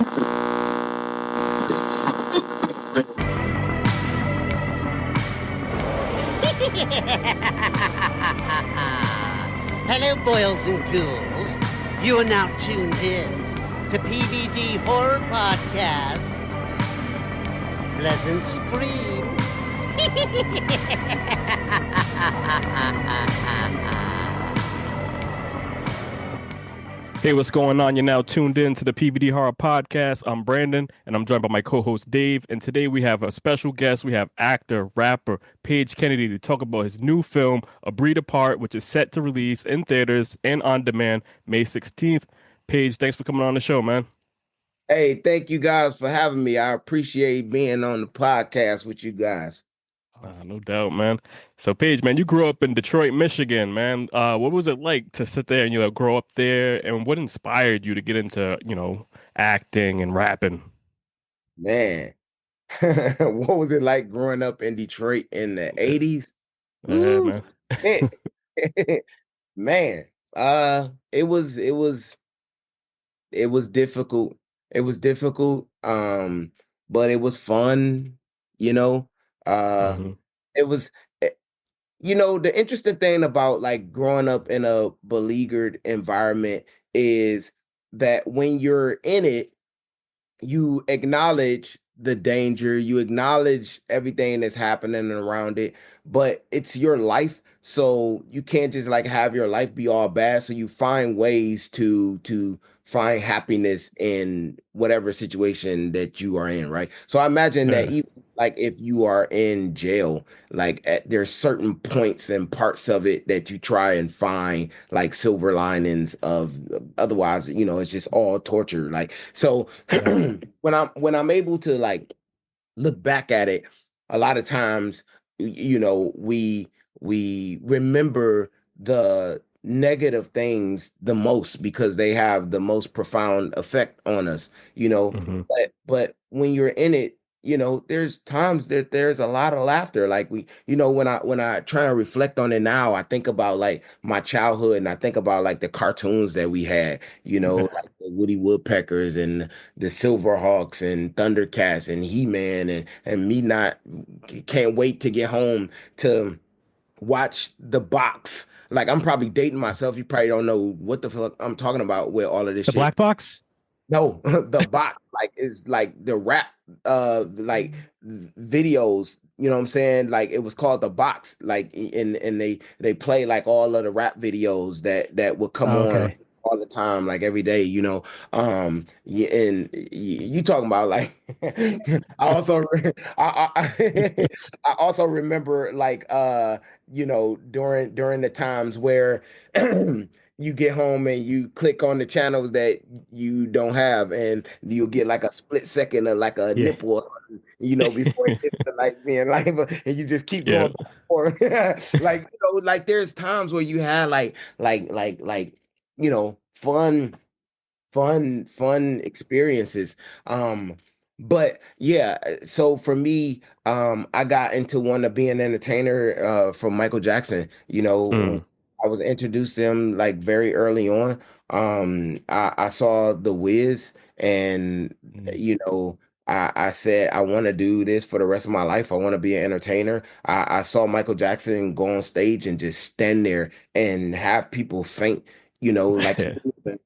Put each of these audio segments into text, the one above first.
Hello, boils and ghouls. You are now tuned in to PVD Horror Podcast. Pleasant screams. Hey, what's going on? You're now tuned in to the PVD Horror Podcast. I'm Brandon, and I'm joined by my co-host Dave. And today we have a special guest. We have actor, rapper Paige Kennedy to talk about his new film, A Breed Apart, which is set to release in theaters and on demand May 16th. Paige, thanks for coming on the show, man. Hey, thank you guys for having me. I appreciate being on the podcast with you guys. No doubt, man. So, Paige, man, you grew up in Detroit, Michigan, man. What was it like to sit there and grow up there, and what inspired you to get into acting and rapping? Man, what was it like growing up in Detroit in the 80s? Yeah, man. Man, it was difficult. It was difficult, but it was fun, you know. Mhm. It was the interesting thing about like growing up in a beleaguered environment is that when you're in it, you acknowledge the danger, you acknowledge everything that's happening around it, but it's your life, so you can't just like have your life be all bad. So you find ways to find happiness in whatever situation that you are in, right? So I imagine that Yeah. even like if you are in jail, like there's certain points and parts of it that you try and find like silver linings of, otherwise it's just all torture. Like so Yeah. when I'm able to like look back at it, a lot of times we remember the negative things the most because they have the most profound effect on us, Mhm. but when you're in it, there's times that there's a lot of laughter. Like when I try and reflect on it now, I think about like my childhood and I think about like the cartoons that we had, like the Woody Woodpeckers and the Silverhawks and Thundercats and He-Man and me not can't wait to get home to watch the box. Like I'm probably dating myself. You probably don't know what the fuck I'm talking about with all of this The shit. black box? No, the box like is like the rap like videos, you know what I'm saying? Like it was called the box, like and they play like all of the rap videos that would come on Okay. all the time, like every day, yeah, and you talking about like I also I also remember like during the times where you get home and you click on the channels that you don't have, and you'll get like a split second of like a Yeah. nipple, before it gets to like being live, and you just keep Yeah. going back and forth. Like, like there's times where you had fun experiences. But yeah, so for me, I got into one of being an entertainer from Michael Jackson. Mm. I was introduced to him like very early on. I saw The Wiz, and Mm. I said I want to do this for the rest of my life. I want to be an entertainer. I saw Michael Jackson go on stage and just stand there and have people faint. Like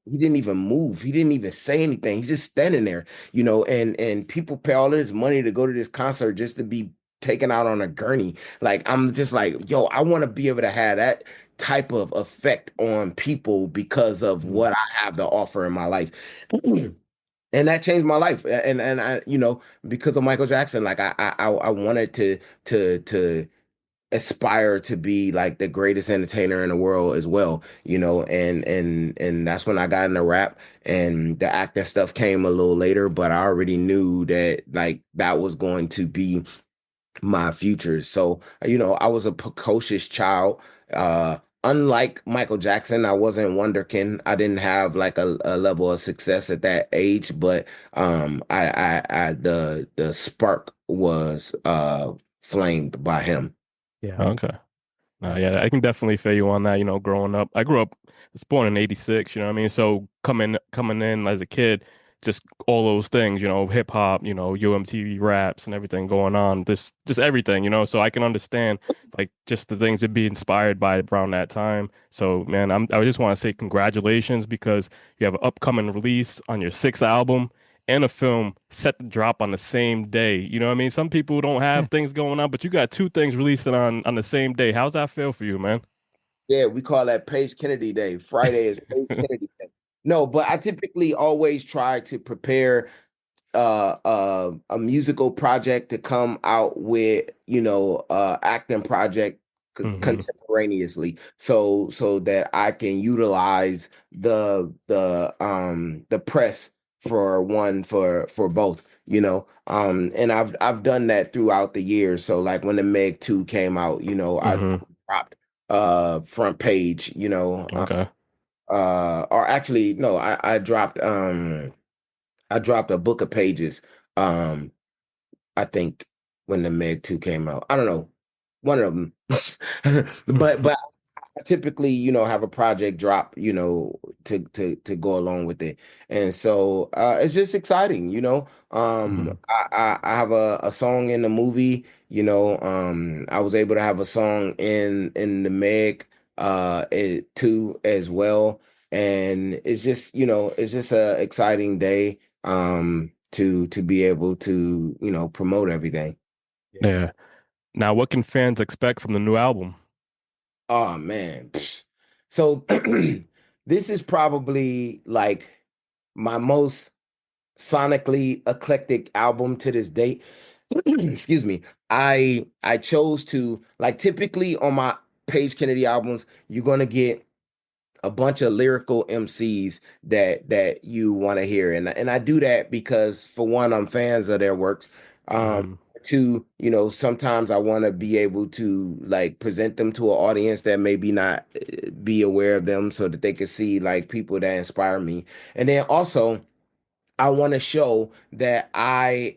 he didn't even move. He didn't even say anything. He's just standing there, and people pay all this money to go to this concert just to be taken out on a gurney. Like I'm just like, yo, I want to be able to have that type of effect on people because of Mm. what I have to offer in my life. And that changed my life. And I, because of Michael Jackson, like I wanted to aspire to be like the greatest entertainer in the world as well, and that's when I got into rap, and the acting stuff came a little later, but I already knew that like that was going to be my future. So, I was a precocious child. Unlike Michael Jackson, I wasn't wonderkin. I didn't have like a level of success at that age, but the spark was flamed by him. Yeah. Okay. Yeah, I can definitely feel you on that. Growing up, I was born in '86. You know what I mean? So coming in as a kid just all those things, hip hop, UMTV raps and everything going on, this just everything, so I can understand like just the things that be inspired by around that time. So man, I just want to say congratulations because you have an upcoming release on your sixth album and a film set to drop on the same day. You know what I mean? Some people don't have things going on, but you got two things releasing on the same day. How's that feel for you, man? Yeah, we call that Paige Kennedy Day. Friday is Paige Kennedy Day. No, but I typically always try to prepare a musical project to come out with, acting project Hmm. contemporaneously, so that I can utilize the press for one for both, and I've done that throughout the years. So like when the Meg 2 came out, I Hmm. dropped front page, Okay. or actually no, I dropped a book of pages. Um, I think when the Meg 2 came out. I don't know. One of them. But I typically, have a project drop, to go along with it. And so it's just exciting, Hmm. I have a song in the movie, I was able to have a song in the Meg too as well. And it's just a exciting day to be able to, promote everything. Yeah. Now, what can fans expect from the new album? Oh man. So this is probably like my most sonically eclectic album to this date. Excuse me. I chose to, like, typically on my Page Kennedy albums, you're gonna get a bunch of lyrical MCs that you want to hear. And I do that because, for one, I'm fans of their works. Um, Hmm. Two, sometimes I want to be able to like present them to an audience that maybe not be aware of them, so that they can see like people that inspire me. And then also I want to show that I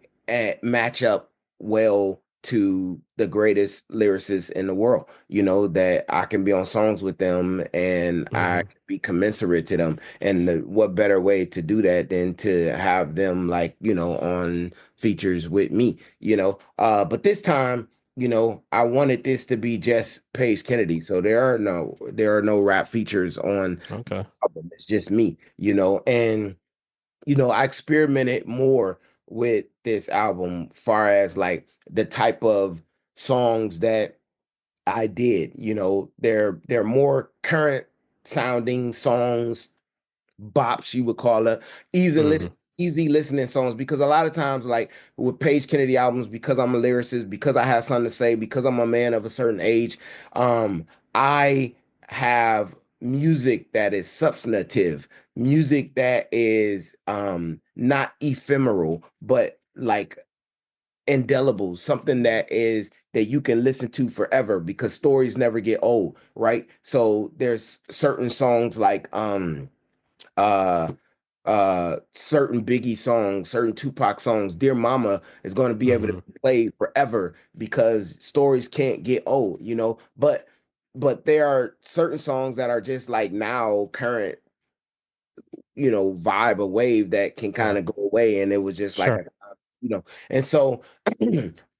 match up well to the greatest lyricists in the world, that I can be on songs with them and I Hmm. can be commensurate to them. And what better way to do that than to have them, like, on features with me, but this time, I wanted this to be just Paige Kennedy. So there are no rap features on Okay. the album. It's just me, and I experimented more with this album, far as like the type of songs that I did. They're more current sounding songs, bops you would call it, Hmm. easy listening songs, because a lot of times, like with Page Kennedy albums, because I'm a lyricist, because I have something to say, because I'm a man of a certain age, I have music that is substantive, music that is not ephemeral, but like indelible, something that you can listen to forever, because stories never get old, right? So there's certain songs like uh certain Biggie songs, certain Tupac songs, Dear Mama is going to be able to Hmm. play forever because stories can't get old, but there are certain songs that are just like now current, vibe or wave that can kind Right. of go away. And it was just like Sure. and so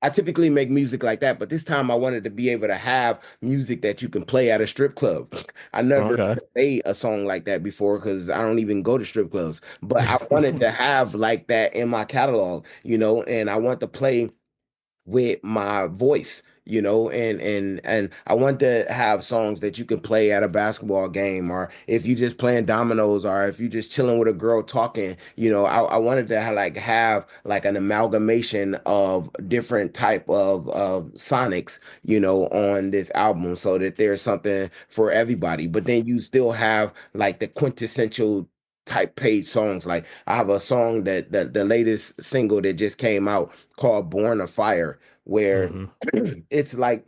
I typically make music like that, but this time I wanted to be able to have music that you can play at a strip club. I never Okay. made a song like that before because I don't even go to strip clubs, but I wanted to have like that in my catalog, and I want to play with my voice, and I want to have songs that you can play at a basketball game, or if you just playing dominoes, or if you just chilling with a girl talking, I wanted to have like an amalgamation of different type of sonics, on this album, so that there's something for everybody, but then you still have like the quintessential type Page songs. Like I have a song that the latest single that just came out called Born of Fire, where Hmm. it's like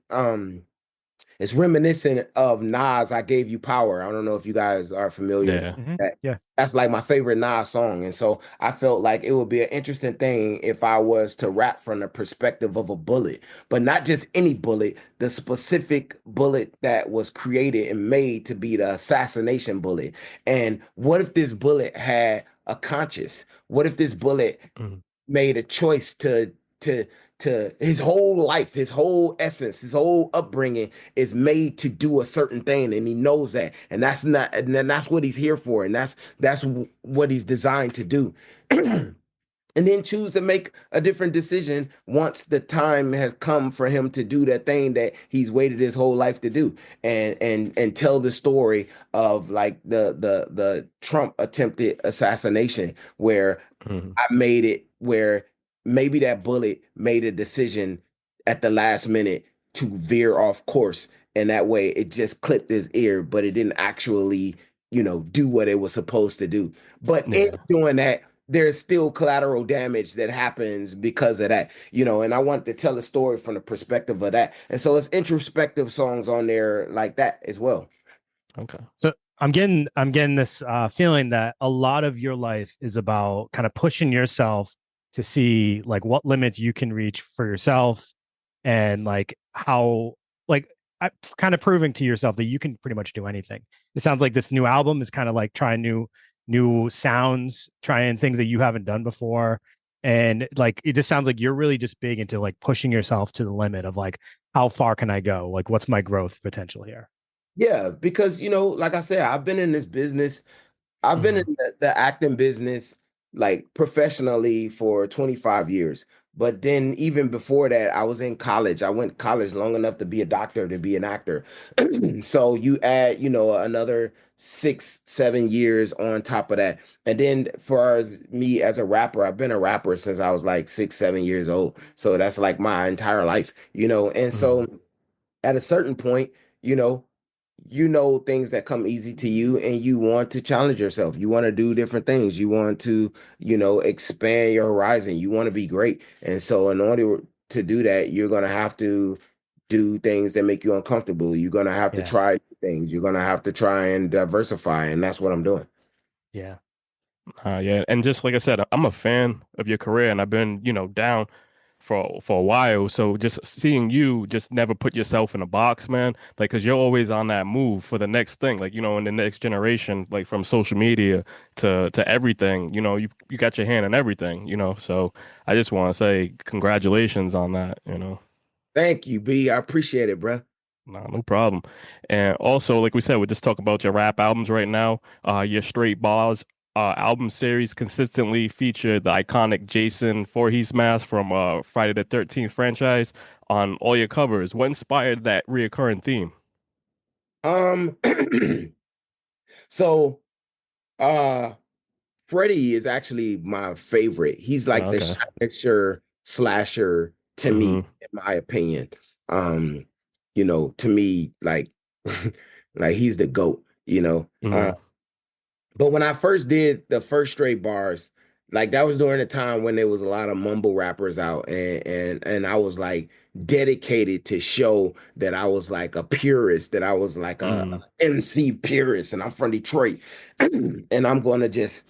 it's reminiscent of Nas I Gave You Power. I don't know if you guys are familiar with Yeah. that. Yeah. That's like my favorite Nas song. And so I felt like it would be an interesting thing if I was to rap from the perspective of a bullet, but not just any bullet, the specific bullet that was created and made to be the assassination bullet. And what if this bullet had a conscience? What if this bullet Mhm. made a choice to his whole life, his whole essence, his whole upbringing is made to do a certain thing, and he knows that, and that's not, and then that's what he's here for, and that's what he's designed to do. And then choose to make a different decision once the time has come for him to do that thing that he's waited his whole life to do, and tell the story of like the Trump attempted assassination, where Mhm. I made it where maybe that bullet made a decision at the last minute to veer off course. And that way it just clipped his ear, but it didn't actually, do what it was supposed to do. But in Yeah. doing that, there's still collateral damage that happens because of that, and I want to tell a story from the perspective of that. And so it's introspective songs on there like that as well. Okay. So I'm getting this feeling that a lot of your life is about kind of pushing yourself to see like what limits you can reach for yourself, and like how like kind of proving to yourself that you can pretty much do anything. It sounds like this new album is kind of like trying new sounds, trying things that you haven't done before. And like it just sounds like you're really just big into like pushing yourself to the limit of like how far can I go? Like what's my growth potential here? Yeah, because like I said, I've been in this business. I've been in Mhm. the acting business like professionally for 25 years. But then even before that, I was in college. I went to college long enough to be a doctor, to be an actor. So you add, another 6, 7 years on top of that. And then me as a rapper, I've been a rapper since I was like 6, 7 years old. So that's like my entire life, And Mhm. so at a certain point, you know, things that come easy to you, and you want to challenge yourself. You want to do different things. You want to, expand your horizon. You want to be great. And so in order to do that, you're going to have to do things that make you uncomfortable. You're going to have to Yeah. try things. You're going to have to try and diversify. And that's what I'm doing. Yeah. Yeah, and just like I said, I'm a fan of your career, and I've been, down for a while. So just seeing you just never put yourself in a box, man. Like, cause you're always on that move for the next thing. Like, in the next generation, like from social media to everything. You got your hand in everything. So I just want to say congratulations on that. Thank you, B. I appreciate it, bro. No problem. And also, like we said, we just talk about your rap albums right now. Your Straight Bars album series consistently feature the iconic Jason Voorhees mask from Friday the 13th franchise on all your covers. What inspired that reoccurring theme? Um, so, uh, Freddy is actually my favorite. He's like the Okay. signature slasher to me, Mm-hmm. in my opinion. Um, to me, like, like he's the GOAT, Mm-hmm. but when I first did the first straight bars, like that was during a time when there was a lot of mumble rappers out, and I was like dedicated to show that I was like a purist, that I was like a Mm-hmm. MC purist, and I'm from Detroit, and I'm gonna just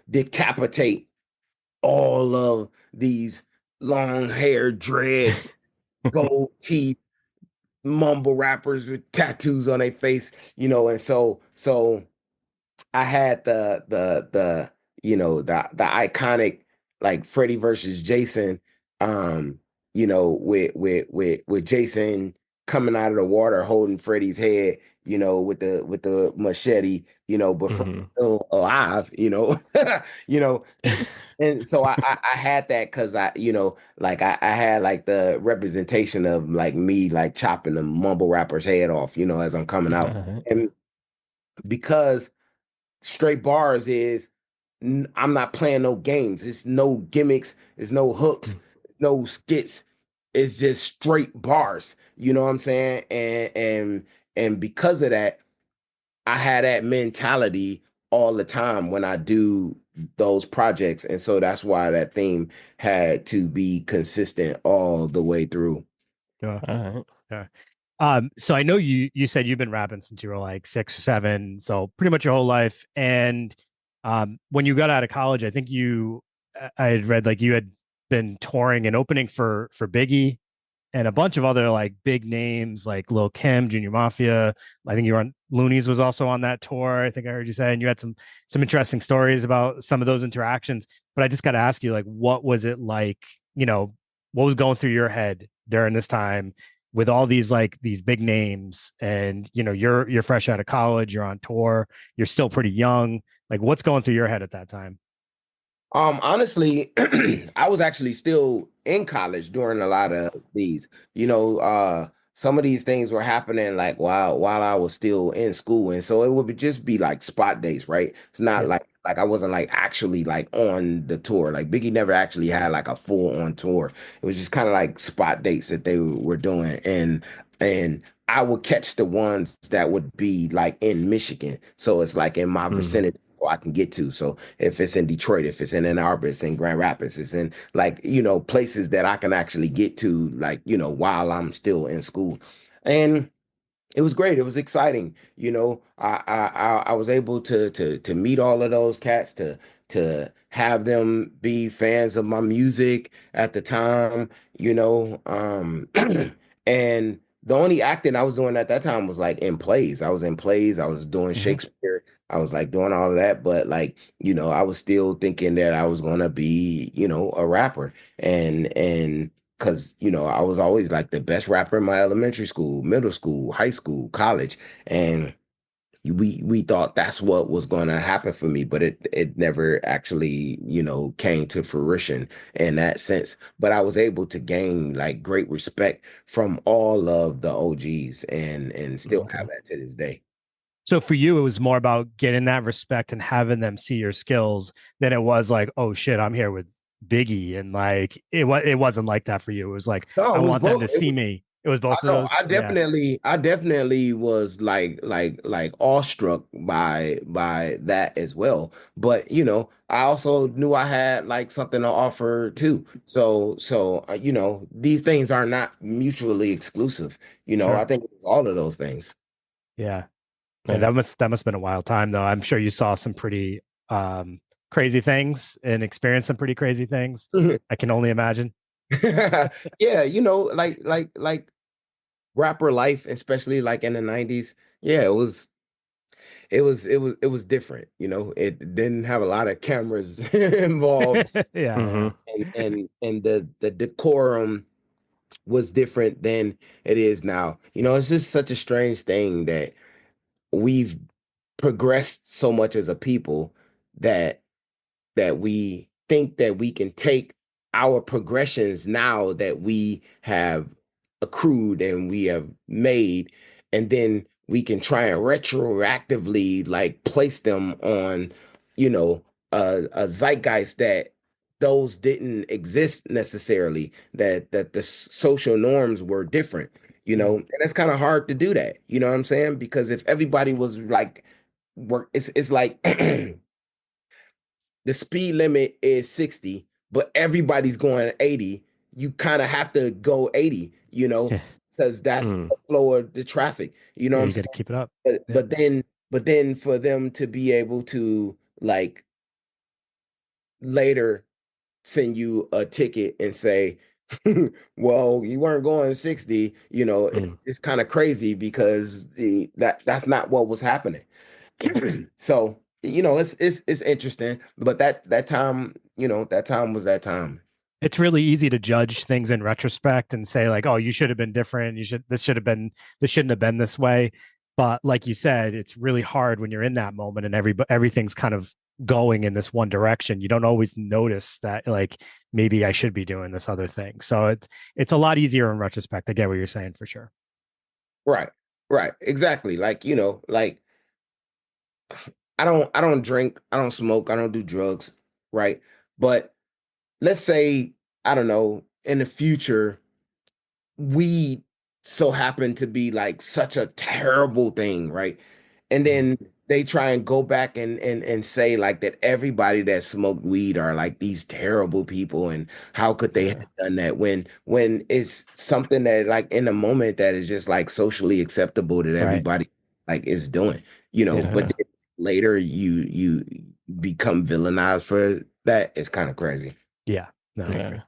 decapitate all of these long hair, dread, gold teeth, mumble rappers with tattoos on their face, and so I had the iconic like Freddy versus Jason, with Jason coming out of the water holding Freddy's head, with the machete, but Mm-hmm. Freddy's still alive, you know. And so I had that because like I had like the representation of like me like chopping the mumble rapper's head off, as I'm coming out. All And because straight bars is I'm not playing no games. It's no gimmicks. It's no hooks. No skits. It's just straight bars. You know what I'm saying? And because of that, I had that mentality all the time when I do those projects, and so that's why that theme had to be consistent all the way through. Yeah. right. Yeah. So I know you said you've been rapping since you were like 6 or 7, so pretty much your whole life. And when you got out of college, I think I had read like you had been touring and opening for Biggie. and a bunch of other like big names like Lil Kim, Junior Mafia. I think you were on Looney's was also on that tour. I think I heard you say, and you had some interesting stories about some of those interactions. But I just got to ask you, like, what was it like? What was going through your head during this time with all these big names, and you're fresh out of college, you're on tour, you're still pretty young. Like, what's going through your head at that time? Honestly, I was actually still in college during a lot of these. Some of these things were happening like while I was still in school, and so it would just be like spot dates, right? It's not Yeah. like I wasn't like actually like on the tour. Like Biggie never actually had like a full on tour. It was just kind of like spot dates that they were doing, and I would catch the ones that would be like in Michigan, so it's like in my vicinity. I can get to. So if it's in Detroit, if it's in Ann Arbor, it's in Grand Rapids, it's in like, places that I can actually get to, like, while I'm still in school. And it was great. It was exciting. I was able to meet all of those cats, to have them be fans of my music at the time, and the only acting I was doing at that time was like in plays. I was in plays. I was doing Mhm. Shakespeare. I was like doing all of that, but like, I was still thinking that I was gonna be, a rapper. And because I was always like the best rapper in my elementary school, middle school, high school, college, and we thought that's what was going to happen for me, but it never actually came to fruition in that sense. But I was able to gain like great respect from all of the OGs, and still Okay. have that to this day. So for you, it was more about getting that respect and having them see your skills than it was like, oh shit, I'm here with Biggie, and like it wasn't like that for you. It was like, No, I it was want them both. to see me. It was both of No, those. Yeah. I definitely was like awestruck by that as well. But I also knew I had like something to offer too. So these things are not mutually exclusive. I Sure. think all of those things. Yeah. Yeah, Yeah. that must have been a wild time though. I'm sure you saw some pretty crazy things and experienced some pretty crazy things. I can only imagine. Yeah, like rapper life, especially like in the 90s. Yeah, it was different. It didn't have a lot of cameras involved, Yeah, yeah. Hmm. and the decorum was different than it is now. It's just such a strange thing that we've progressed so much as a people, that we think that we can take our progressions now that we have accrued and we have made, and then we can try and retroactively like place them on, you know, a zeitgeist that those didn't exist necessarily, that the social norms were different, Mm. and that's kind of hard to do that, you know what I'm saying? Because if everybody was like it's like the speed limit is 60, but everybody's going 80, you kind of have to go 80, Yeah, because that's Mm. the flow of the traffic. You know yeah, what I'm you got to saying? keep it up. But Yeah. but then for them to be able to like later send you a ticket and say, well, you weren't going 60, Mm. it's kind of crazy because that's not what was happening. So, it's interesting, but that time, that time was that time. It's really easy to judge things in retrospect and say like, oh, you should have been different. This shouldn't have been this way. But like you said, it's really hard when you're in that moment and everything's kind of going in this one direction. You don't always notice that like maybe I should be doing this other thing. So it's a lot easier in retrospect. I get what you're saying for sure. Right. Right. Exactly. Like, like I don't drink, I don't smoke, I don't do drugs, right? But let's say, I don't know, in the future, weed so happen to be like such a terrible thing, right? And Mhm. then they try and go back and say like that everybody that smoked weed are like these terrible people, and how could they have Yeah. done that when it's something that like in the moment that is just like socially acceptable that Right. everybody like is doing, but Yeah. then later you become villainized for that. It's kind of crazy. Yeah. No, I agree. Yeah.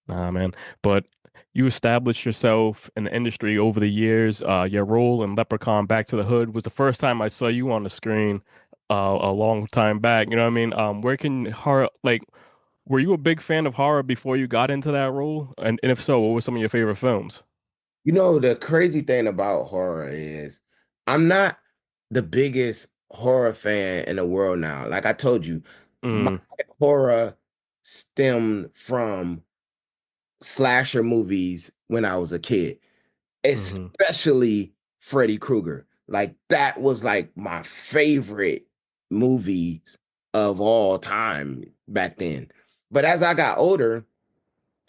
Nah, man. But You established yourself in the industry over the years. Your role in Leprechaun Back to the Hood was the first time I saw you on the screen a long time back. You know what I mean? Where can horror, like, were you a big fan of horror before you got into that role? And if so, what were some of your favorite films? You know, the crazy thing about horror is I'm not the biggest horror fan in the world now. Like I told you, my Mm, horror stemmed from slasher movies when I was a kid, mm-hmm, especially Freddy Krueger. Like that was like my favorite movies of all time back then. But as I got older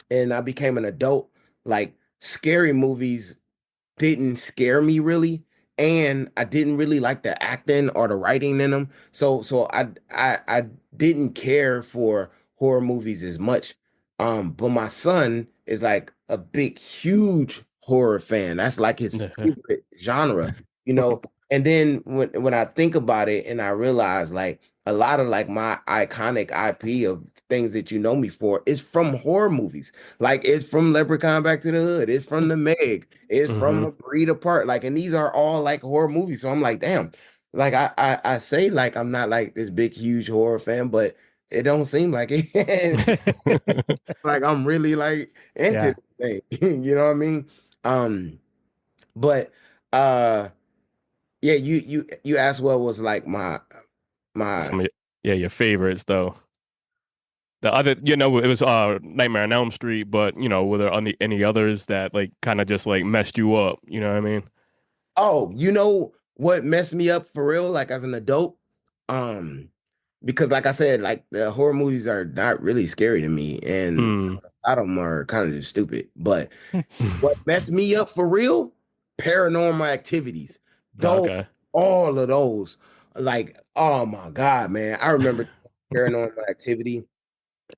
and I became an adult, like scary movies didn't scare me really, and I didn't really like the acting or the writing in them. So I didn't care for horror movies as much. But my son is like a big, huge horror fan. That's like his favorite genre, you know. And then when I think about it and I realize like a lot of like my iconic IP of things that you know me for is from horror movies. Like it's from Leprechaun Back to the Hood. It's from The Meg. It's from mm-hmm. A Breed Apart. Like, and these are all like horror movies. So I'm like, damn. Like I say like I'm not like this big huge horror fan, but it don't seem like it is. Like I'm really like into Yeah. the thing. You know what I mean? Um, but yeah, you asked what was like my Some of your favorites though. The other, it was Nightmare on Elm Street, but were there any others that like kind of just like messed you up? You know what I mean? Oh, you know what messed me up for real, like as an adult? Um, because like I said, like the horror movies are not really scary to me, and Hmm. a lot of them are kind of just stupid. But what messed me up for real? Paranormal activities. Though Okay. all of those, like, oh my God, man. I remember paranormal activity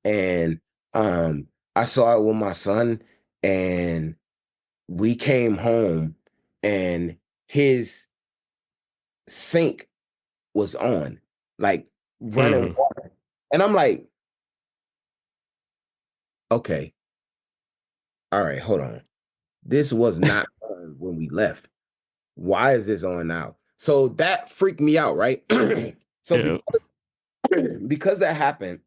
and I saw it with my son, and we came home and his sink was on, like running Hmm. water. And I'm like, okay, all right, hold on. This was not on when we left. Why is this on now? So that freaked me out, right? So Yeah. because that happened,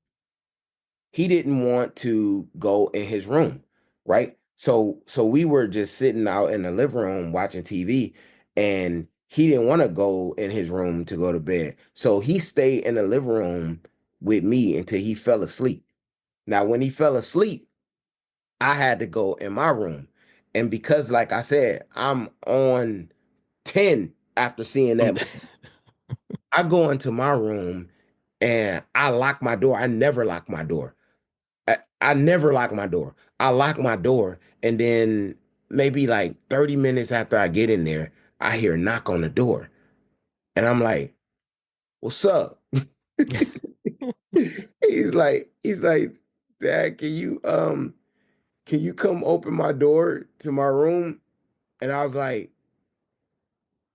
he didn't want to go in his room, right? So we were just sitting out in the living room watching TV, and he didn't want to go in his room to go to bed. So he stayed in the living room with me until he fell asleep. Now, when he fell asleep, I had to go in my room. And because, like I said, I'm on 10 after seeing that, I go into my room and I lock my door. I never lock my door. I never lock my door. I lock my door, and then maybe like 30 minutes after I get in there, I hear a knock on the door. And I'm like, what's up? he's like, Dad, can you come open my door to my room? And I was like,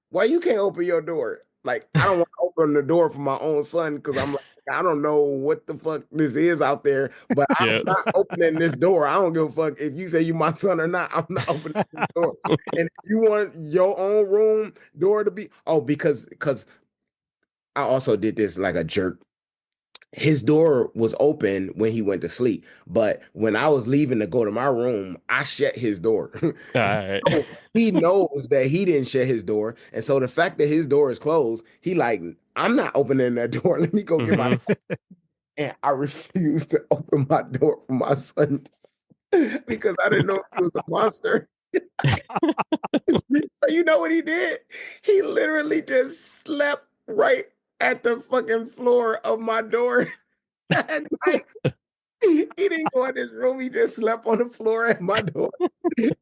why you can't open your door? Like, I don't want to open the door for my own son because I'm like, I don't know what the fuck this is out there, but I'm Yeah. not opening this door. I don't give a fuck if you say you my son or not. I'm not opening this door. And if you want your own room door to be, oh, because I also did this like a jerk. His door was open when he went to sleep, but when I was leaving to go to my room, I shut his door. All right. So he knows that he didn't shut his door, and so the fact that his door is closed, he like, I'm not opening that door. Let me go get my. Hmm. And I refused to open my door for my son because I didn't know if he was a monster. So you know what he did? He literally just slept right at the fucking floor of my door at night. He didn't go in his room. He just slept on the floor at my door.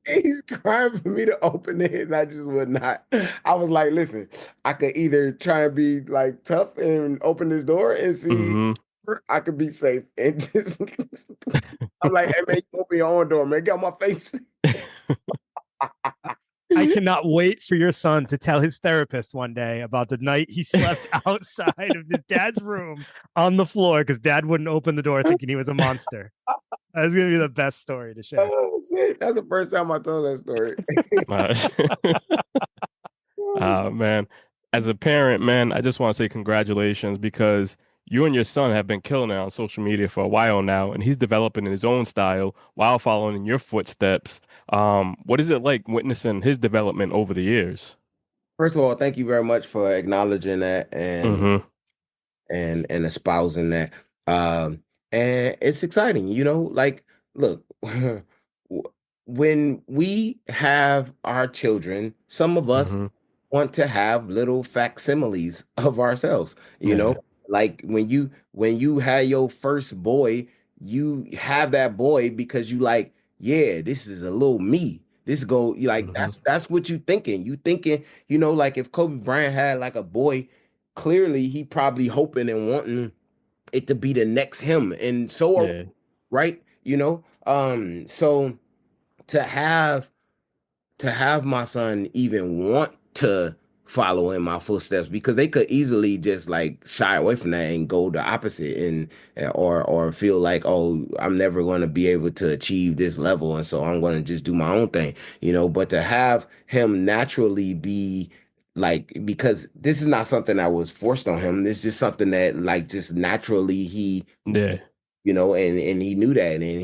And he's crying for me to open it, and I just would not. I was like, listen, I could either try and be like tough and open this door and see, Hmm. or I could be safe and just. I'm like, hey man, you open your own door, man. Get on my face. I cannot wait for your son to tell his therapist one day about the night he slept outside of his dad's room on the floor because dad wouldn't open the door thinking he was a monster. That's gonna be the best story to share. Oh shit! That's the first time I told that story. Uh, man, as a parent, man, I just want to say congratulations because you and your son have been killing it on social media for a while now, and he's developing his own style while following in your footsteps. What is it like witnessing his development over the years? First of all, thank you very much for acknowledging that Mm-hmm. and espousing that. Um, and it's exciting, like look, when we have our children, some of us Mm-hmm. want to have little facsimiles of ourselves, Yeah. like when you had your first boy, you have that boy because you like, yeah, this is a little me. This go you like Mm-hmm. that's what you thinking. You thinking, like if Kobe Bryant had like a boy, clearly he probably hoping and wanting it to be the next him, and so are Yeah. right, so to have my son even want to follow in my footsteps, because they could easily just like shy away from that and go the opposite, or feel like, oh, I'm never going to be able to achieve this level, and so I'm going to just do my own thing, but to have him naturally be like, because this is not something that was forced on him, this is just something that like just naturally he, Yeah. and he knew that, and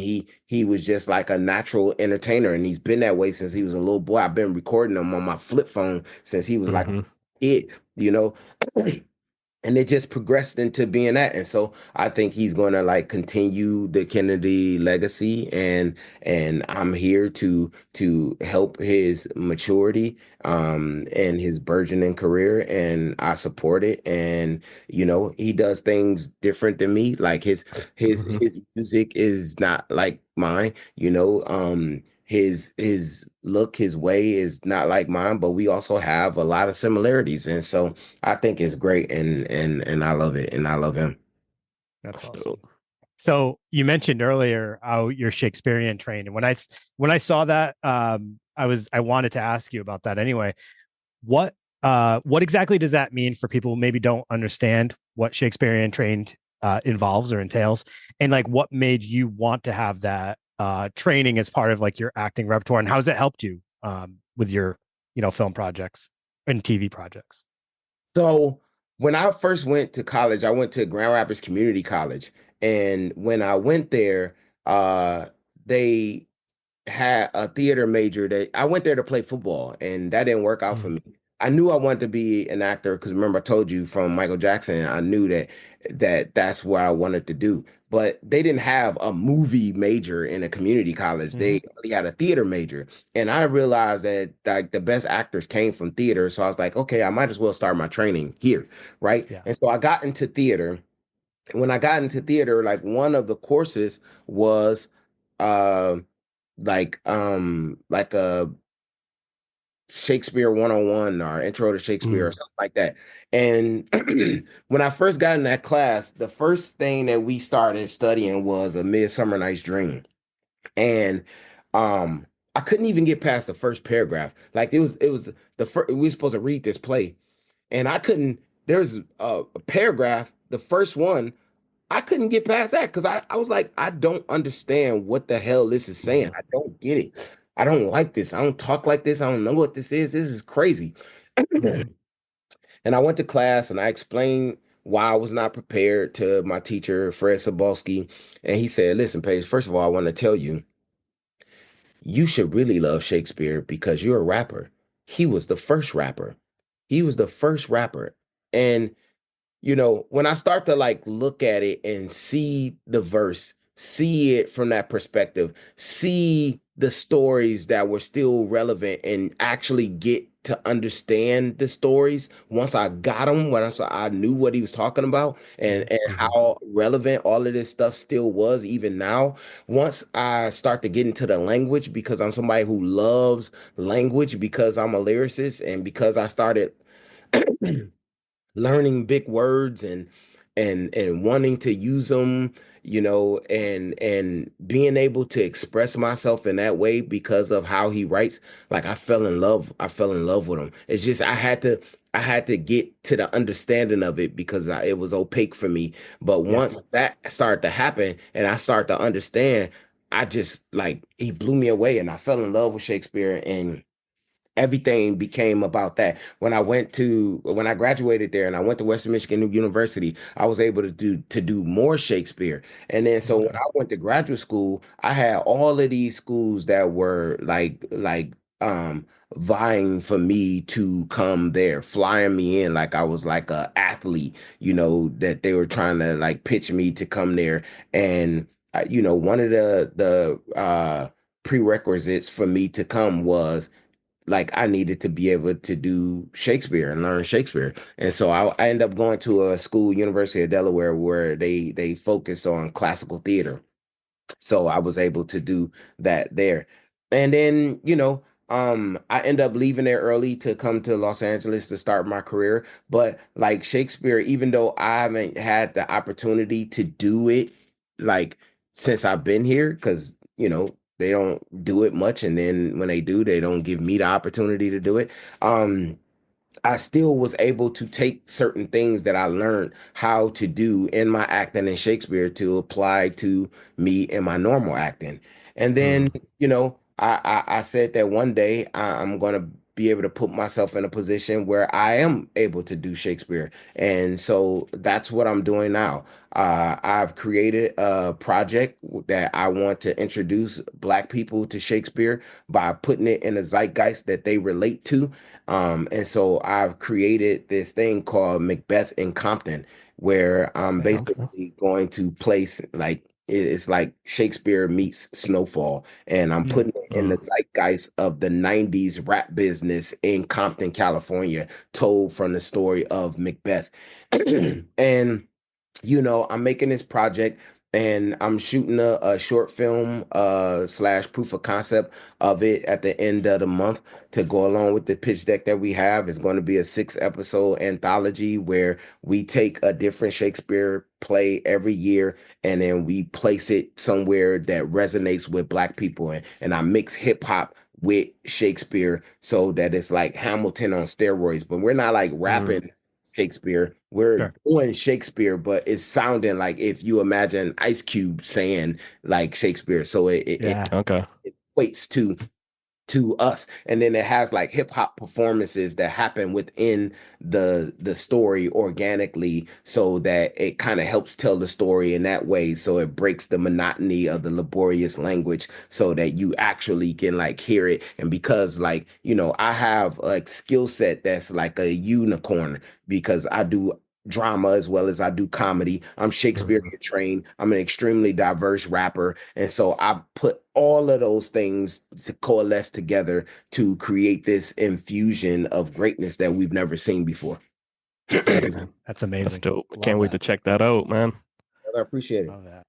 he was just like a natural entertainer, and he's been that way since he was a little boy. I've been recording him on my flip phone since he was like a Mm-hmm. kid, you know. And it just progressed into being that, and so I think he's going to like continue the Kennedy legacy, and I'm here to help his maturity, and his burgeoning career, and I support it. And he does things different than me, like Mm-hmm. his music is not like mine, his look, his way is not like mine, but we also have a lot of similarities, and so I think it's great, and I love it, and I love him. That's That's awesome. dope. So you mentioned earlier how you're Shakespearean trained, and when I saw that, I wanted to ask you about that anyway. What exactly does that mean for people who maybe don't understand what Shakespearean trained involves or entails, and like what made you want to have that training as part of like your acting repertoire, and how has it helped you with your film projects and TV projects? So when I first went to college, I went to Grand Rapids Community College, and when I went there, they had a theater major that I went there to play football, and that didn't work out for Mm-hmm. me. I knew I wanted to be an actor because remember I told you from Michael Jackson, I knew that's what I wanted to do. But they didn't have a movie major in a community college. Mm-hmm. They only had a theater major. And I realized that like the best actors came from theater. So I was like, okay, I might as well start my training here. Right. Yeah. And so I got into theater. When I got into theater, like one of the courses was uh like a Shakespeare 101 or intro to Shakespeare or Mm-hmm. something like that. And when I first got in that class, the first thing that we started studying was A Midsummer Night's Dream. And I couldn't even get past the first paragraph. Like it was the first, we were supposed to read this play, and I couldn't. There's a paragraph, the first one, I couldn't get past that because I was like, I don't understand what the hell this is saying. I don't get it. I don't like this. I don't talk like this. I don't know what this is. This is crazy. And I went to class and I explained why I was not prepared to my teacher, Fred Sabalski. And he said, listen, Paige, first of all, I want to tell you, you should really love Shakespeare because you're a rapper. He was the first rapper. He was the first rapper. And when I start to like look at it and see the verse, see it from that perspective, see the stories that were still relevant, and actually get to understand the stories once I got them, once I knew what he was talking about, and Mm-hmm. how relevant all of this stuff still was even now. Once I start to get into the language, because I'm somebody who loves language, because I'm a lyricist, and because I started learning big words, and wanting to use them, and being able to express myself in that way because of how he writes, like I fell in love with him. It's just I had to get to the understanding of it because it was opaque for me. But Yeah. once that started to happen and I started to understand, I just like he blew me away and I fell in love with Shakespeare and everything became about that. When I graduated there and I went to Western Michigan University, I was able to do more Shakespeare. And then so when Okay. I went to graduate school, I had all of these schools that were um vying for me to come there, flying me in like I was like a athlete, that they were trying to like pitch me to come there. And one of the prerequisites for me to come was like I needed to be able to do Shakespeare and learn Shakespeare. And so I ended up going to a school, University of Delaware, where they focused on classical theater. So I was able to do that there. And then, I end up leaving there early to come to Los Angeles to start my career. But like Shakespeare, even though I haven't had the opportunity to do it like since I've been here, because they don't do it much. And then when they do, they don't give me the opportunity to do it. I still was able to take certain things that I learned how to do in my acting in Shakespeare to apply to me in my normal acting. And then, Mm. I said that one day I'm going to be able to put myself in a position where I am able to do Shakespeare. And so that's what I'm doing now. I've created a project that I want to introduce Black people to Shakespeare by putting it in a zeitgeist that they relate to, and so I've created this thing called Macbeth in Compton, where I'm Okay. basically going to place like it's like Shakespeare meets Snowfall, and I'm Mm. putting it in the Mm. zeitgeist of the '90s rap business in Compton, California, told from the story of Macbeth. And I'm making this project and I'm shooting a short film slash proof of concept of it at the end of the month to go along with the pitch deck that we have. It's going to be a 6 episode anthology where we take a different Shakespeare play every year and then we place it somewhere that resonates with Black people. And I mix hip hop with Shakespeare so that it's like Hamilton on steroids, but we're not like Mm. rapping Shakespeare. We're Sure. doing Shakespeare, but it's sounding like if you imagine Ice Cube saying like Shakespeare. So Yeah. Okay. it equates to us, and then it has like hip hop performances that happen within the story organically so that it kind of helps tell the story in that way, so it breaks the monotony of the laborious language so that you actually can like hear it. And because like I have like skill set that's like a unicorn because I do drama as well as I do comedy. I'm Mhm. Shakespearean trained. I'm an extremely diverse rapper. And so I put all of those things to coalesce together to create this infusion of greatness that we've never seen before. That's amazing. That's That's amazing. dope. Love Can't wait to that. check that out, man. I appreciate it. Love that.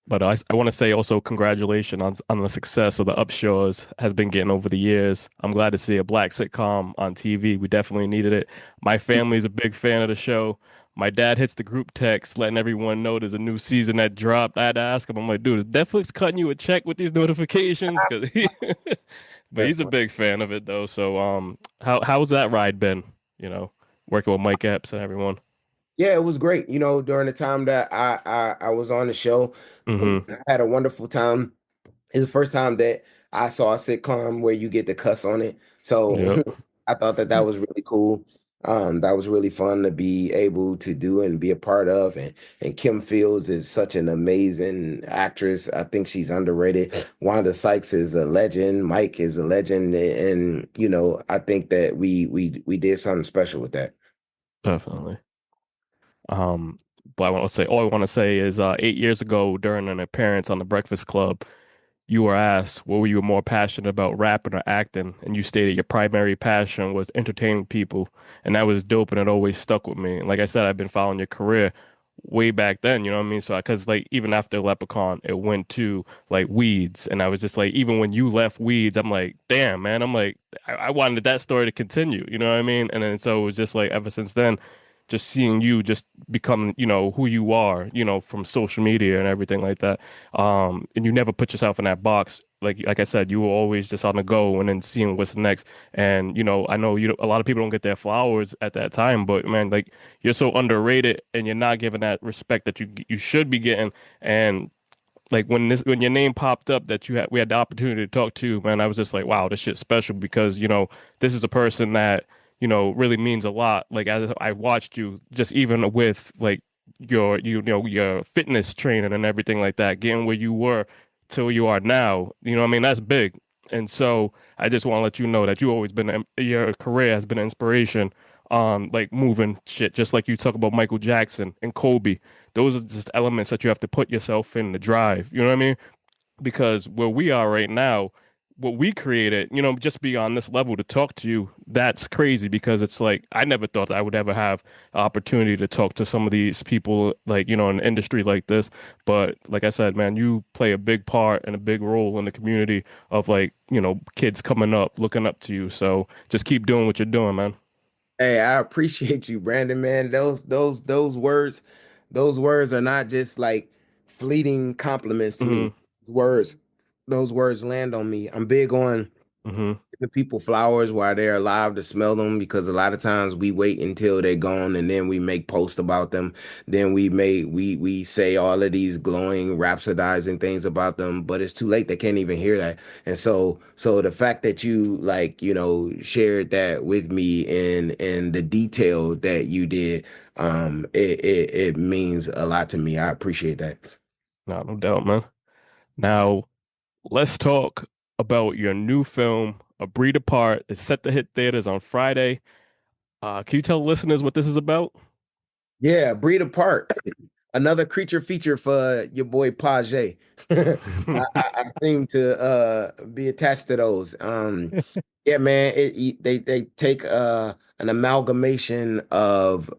But I want to say also congratulations on the success of the Upshaws has been getting over the years. I'm glad to see a Black sitcom on TV. We definitely needed it. My family's a big fan of the show. My dad hits the group text letting everyone know there's a new season that dropped. I had to ask him, I'm like, dude, is Netflix cutting you a check with these notifications? But That's he's a fun. big fan of it though. So how's that ride been? You know, working with Mike Epps and everyone. Yeah, it was great. During the time that I was on the show, Mm-hmm. I had a wonderful time. It's the first time that I saw a sitcom where you get to cuss on it. So Yep. I thought that that was really cool. That was really fun to be able to do and be a part of. And Kim Fields is such an amazing actress. I think she's underrated. Wanda Sykes is a legend. Mike is a legend. And I think that we did something special with that. Definitely. Um, but all I want to say is 8 years ago during an appearance on the Breakfast Club, you were asked what were you more passionate about, rapping or acting, and you stated your primary passion was entertaining people, and that was dope, and it always stuck with me. And like I said, I've been following your career way back then, you know what I mean? So because like even after Leprechaun, it went to like Weeds, and I was just like, even when you left Weeds, I'm like, damn, man, I'm like, I wanted that story to continue, you know what I mean? And then so it was just like ever since then just seeing you just become, who you are, from social media and everything like that. And you never put yourself in that box. Like I said, you were always just on the go and then seeing what's next. And, I know a lot of people don't get their flowers at that time, but man, like you're so underrated and you're not given that respect that you should be getting. And like when your name popped up that we had the opportunity to talk to, man, I was just like, wow, this shit's special because this is a person that really means a lot. Like as I watched you, just even with like your fitness training and everything like that, getting where you were till you are now. What I mean, that's big. And so I just want to let you know that you always been your career has been an inspiration on like moving shit, just like you talk about Michael Jackson and Kobe. Those are just elements that you have to put yourself in the drive. You know what I mean? Because where we are right now, what we created, just be on this level to talk to you, that's crazy because it's like I never thought I would ever have an opportunity to talk to some of these people like, in an industry like this. But like I said, man, you play a big part and a big role in the community of like, kids coming up, looking up to you. So just keep doing what you're doing, man. Hey, I appreciate you, Brandon, man. Those words are not just like fleeting compliments to me. Hmm. Words, those words land on me. I'm big on Hmm. the people flowers while they're alive to smell them because a lot of times we wait until they're gone and then we make posts about them. Then we say all of these glowing, rhapsodizing things about them, but it's too late. They can't even hear that. And so the fact that you like, shared that with me in the detail that you did, it means a lot to me. I appreciate that. No doubt, man. Now, let's talk about your new film, A Breed Apart. It's set to hit theaters on Friday. Can you tell listeners what this is about? Yeah, breed apart. Another creature feature for your boy Page. I seem to be attached to those. Yeah, man, they take an amalgamation of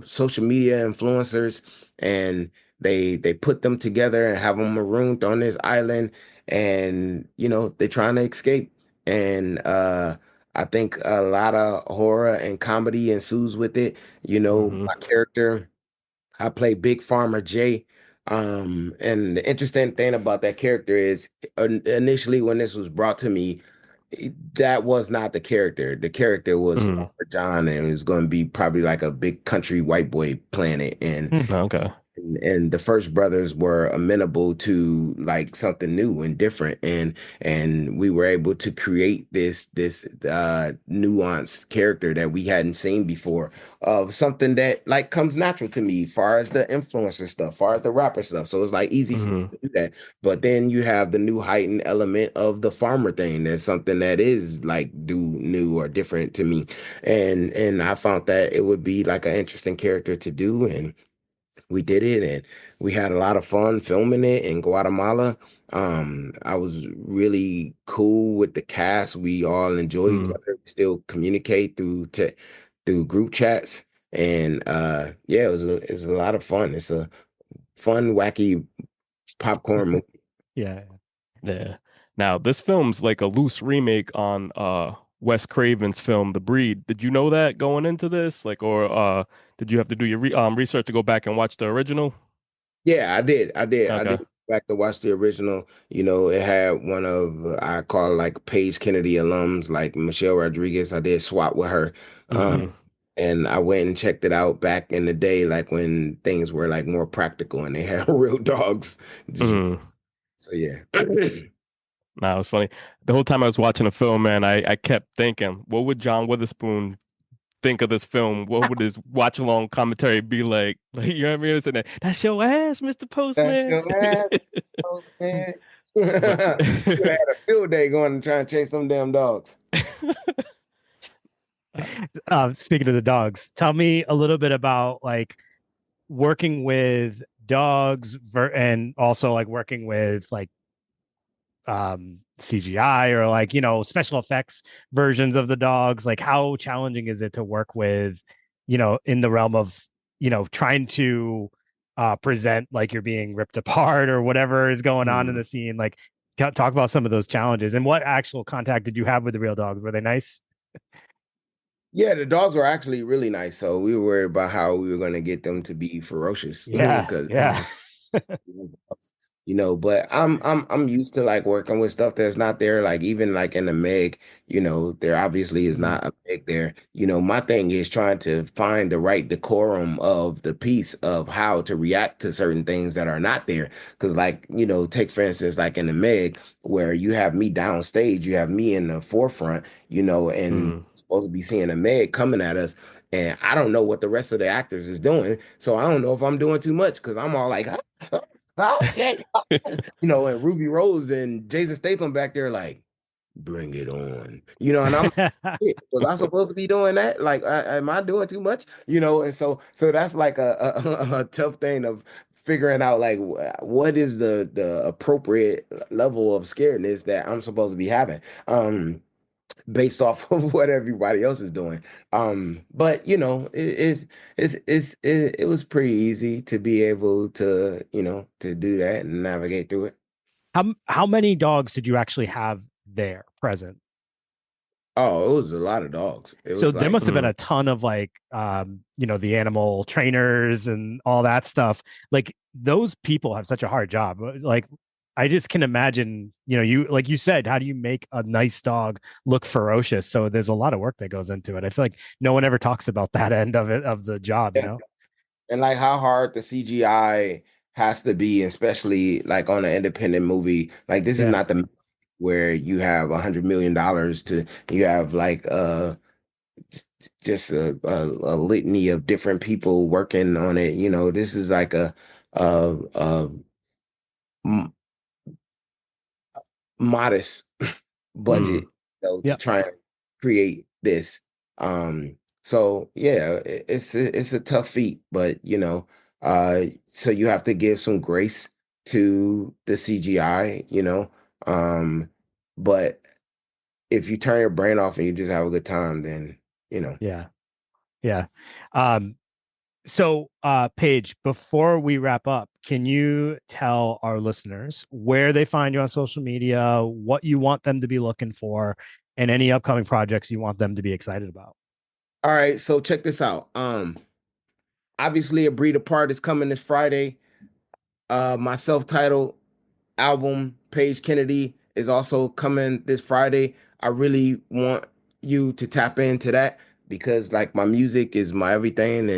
social media influencers and they put them together and have them marooned on this island and they're trying to escape. And I think a lot of horror and comedy ensues with it. Hmm. My character, I play Big Farmer Jay. And the interesting thing about that character is initially when this was brought to me, that was not the character. The character was Hmm. Farmer John, and it was going to be probably like a big country white boy planet. Okay. And the first brothers were amenable to like something new and different, and we were able to create this nuanced character that we hadn't seen before of something that like comes natural to me far as the influencer stuff, far as the rapper stuff, so it's like easy for me Hmm. to do that. But then you have the new heightened element of the farmer thing. That's something that is like do new or different to me, and I found that it would be like an interesting character to do, and we did it and we had a lot of fun filming it in Guatemala. I was really cool with the cast. We all enjoy each Hmm. other. We still communicate through group chats. And yeah, it's a lot of fun. It's a fun, wacky popcorn movie. Yeah. Yeah. Now, this film's like a loose remake on Wes Craven's film The Breed. Did you know that going into this? Like, or did you have to do your research to go back and watch the original? Yeah, I did. I Okay. did go back to watch the original. It had one of I call it like Paige Kennedy alums, like Michelle Rodriguez. I did swap with her. Hmm. And I went and checked it out back in the day, like when things were like more practical and they had real dogs. Hmm. So yeah. Nah, it was funny. The whole time I was watching the film, man, I kept thinking, what would John Witherspoon think of this film? What would his watch along commentary be like? Like, you know what I mean? Saying that, that's your ass, Mr. That's Postman. your ass, post man. But You would have had a field day going and trying to chase them damn dogs. Speaking of the dogs, tell me a little bit about like working with dogs and also like working with like CGI or like special effects versions of the dogs. Like how challenging is it to work with in the realm of trying to present like you're being ripped apart or whatever is going on in Hmm. the scene. Like talk about some of those challenges and what actual contact did you have with the real dogs? Were they nice? Yeah, the dogs were actually really nice. So we were worried about how we were going to get them to be ferocious Yeah, because yeah. but I'm used to like working with stuff that's not there. Like even like in the Meg, there obviously is Mhm. not a Meg there. My thing is trying to find the right decorum of the piece of how to react to certain things that are not there. Because like, take for instance, like in the Meg, where you have me downstage, you have me in the forefront, and Mm. supposed to be seeing a Meg coming at us. And I don't know what the rest of the actors is doing. So I don't know if I'm doing too much because I'm all like, oh shit. And Ruby Rose and Jason Statham back there like, bring it on. And I'm like, was I supposed to be doing that? Like, am I doing too much? And so that's like a tough thing of figuring out like what is the appropriate level of scaredness that I'm supposed to be having. Based off of what everybody else is doing. But it was pretty easy to be able to, to do that and navigate through it. How many dogs did you actually have there present? Oh, it was a lot of dogs. It So was there like, must have been a ton of like the animal trainers and all that stuff. Like those people have such a hard job. Like I just can imagine, you like you said, how do you make a nice dog look ferocious? So there's a lot of work that goes into it. I feel like no one ever talks about that end of it of the job, yeah. And like how hard the CGI has to be, especially like on an independent movie. Like this is Yeah. not the where you have $100 million to you have like just a litany of different people working on it. This is like a m- modest Mm. budget, to Yep. try and create this. So yeah, it's a tough feat, but so you have to give some grace to the CGI, Um, but if you turn your brain off and you just have a good time, then you know. Yeah. Yeah. Um, So, Paige, before we wrap up, can you tell our listeners where they find you on social media, what you want them to be looking for, and any upcoming projects you want them to be excited about? All right, so check this out. Obviously, A Breed Apart is coming this Friday. My self-titled album, Paige Kennedy, is also coming this Friday. I really want you to tap into that because like my music is my everything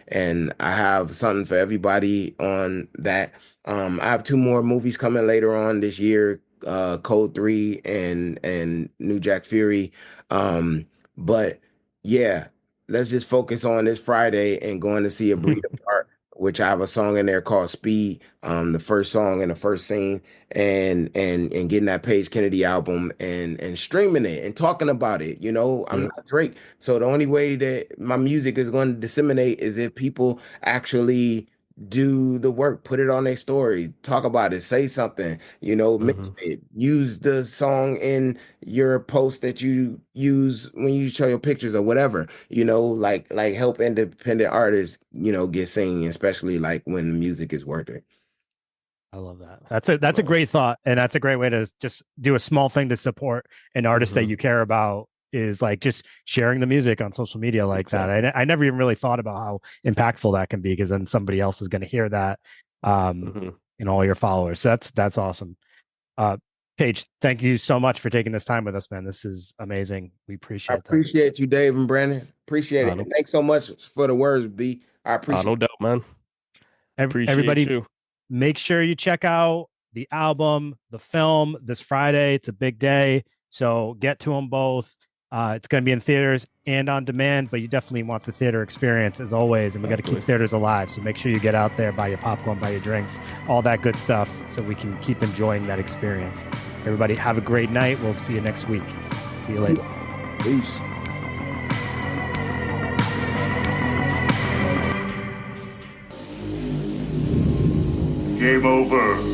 and I have something for everybody on that. I have two more movies coming later on this year, Code 3 and New Jack Fury. But yeah, let's just focus on this Friday and going to see A Breed Apart, which I have a song in there called Speed, the first song and the first scene, and getting that Page Kennedy album and streaming it and talking about it. I'm not Drake, so the only way that my music is going to disseminate is if people actually do the work, put it on their story, talk about it, say something, mention it, use the song in your post that you use when you show your pictures or whatever, like help independent artists, get seen, especially like when the music is worth it. I love that. That's a great Nice. thought, and that's a great way to just do a small thing to support an artist that Mm-hmm. you care about. Is like just sharing the music on social media like that. Exactly. I never even really thought about how impactful that can be because then somebody else is going to hear that, um, Mm-hmm. in all your followers. So that's awesome. Uh, Paige, thank you so much for taking this time with us, man. This is amazing. We I appreciate that. appreciate you, Dave and Brandon. Appreciate it. No, And thanks so much for the words, B. I appreciate No doubt, man. Appreciate everybody, you. make sure you check out the album, the film this Friday. It's a big day. So get to them both. It's going to be in theaters and on demand, but you definitely want the theater experience as always. And we got to keep Exactly. theaters alive. So make sure you get out there, buy your popcorn, buy your drinks, all that good stuff so we can keep enjoying that experience. Everybody, have a great night. We'll see you next week. See you later. Peace. Game over.